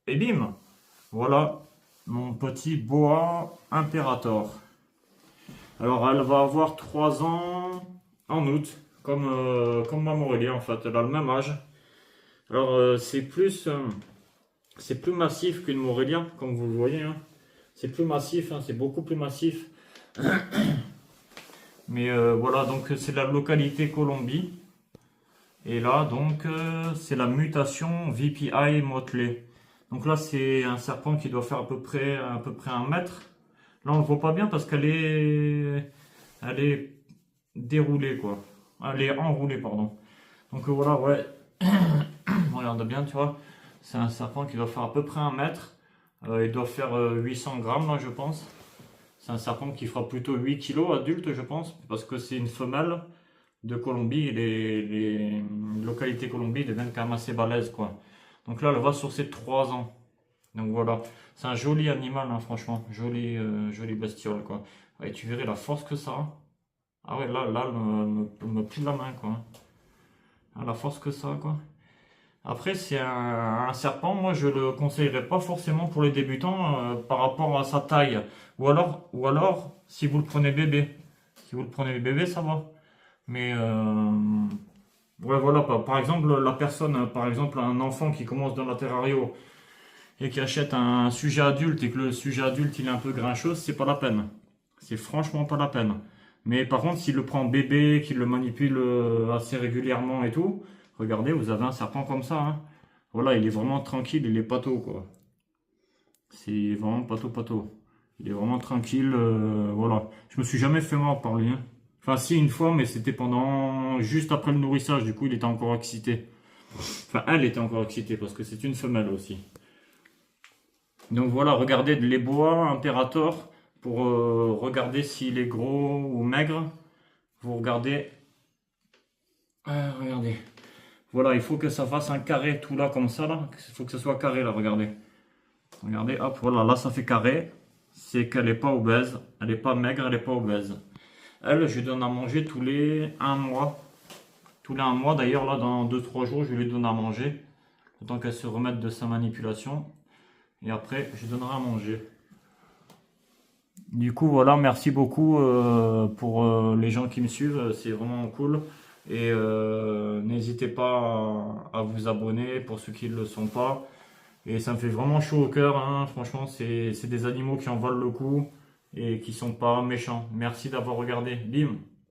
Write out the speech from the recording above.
Et bim! Voilà mon petit boa Imperator. Alors elle va avoir 3 ans en août, comme ma Morelia en fait, elle a le même âge. Alors c'est plus massif qu'une Morelia, comme vous le voyez, hein. C'est plus massif, hein, c'est beaucoup plus massif. Mais voilà, donc c'est la localité Colombie. Et là, donc, c'est la mutation VPI Motley. Donc là, c'est un serpent qui doit faire à peu près 1 mètre. Là, on le voit pas bien parce elle est déroulée, quoi. Elle est enroulée, pardon. Donc voilà, ouais. Regarde bien, tu vois. C'est un serpent qui doit faire à peu près 1 mètre. Il doit faire 800 grammes, là, je pense. C'est un serpent qui fera plutôt 8 kilos adulte, je pense, parce que c'est une femelle de Colombie. Les localités Colombie deviennent quand même assez balèzes, quoi. Donc là, elle va sur ses 3 ans. Donc voilà, c'est un joli animal, hein, franchement. Joli bestiole, quoi. Et tu verrais la force que ça a. Ah ouais, là, elle me plie la main, quoi. Ah, la force que ça a, quoi. Après, c'est un serpent, moi je le conseillerais pas forcément pour les débutants par rapport à sa taille. Ou alors, si vous le prenez bébé. Si vous le prenez bébé, ça va. Mais ouais, voilà, par exemple, la personne, par exemple, un enfant qui commence dans la terrario et qui achète un sujet adulte et que le sujet adulte il est un peu grincheux, c'est pas la peine. C'est franchement pas la peine. Mais par contre, s'il le prend bébé, qu'il le manipule assez régulièrement et tout, regardez, vous avez un serpent comme ça, hein. Voilà, il est vraiment tranquille, il est pato, quoi. C'est vraiment pato. Il est vraiment tranquille, voilà. Je me suis jamais fait mordre par lui, hein. Enfin, si, une fois, mais c'était juste après le nourrissage, du coup, il était encore excité. Enfin, elle était encore excitée, parce que c'est une femelle aussi. Donc voilà, regardez les boas Imperator, pour regarder s'il est gros ou maigre. Vous regardez. Regardez. Voilà, il faut que ça fasse un carré tout là, comme ça, là. Il faut que ce soit carré, là, regardez. Regardez, hop, voilà, là, ça fait carré. C'est qu'elle n'est pas obèse. Elle n'est pas maigre, elle n'est pas obèse. Elle, je lui donne à manger tous les 1 mois. Tous les 1 mois, d'ailleurs, là, dans 2-3 jours, je lui donne à manger. Le temps qu'elle se remette de sa manipulation. Et après, je lui donnerai à manger. Du coup, voilà, merci beaucoup pour les gens qui me suivent. C'est vraiment cool. Et n'hésitez pas à vous abonner pour ceux qui ne le sont pas. Et ça me fait vraiment chaud au cœur, hein. Franchement, c'est des animaux qui en valent le coup et qui sont pas méchants. Merci d'avoir regardé. Bim!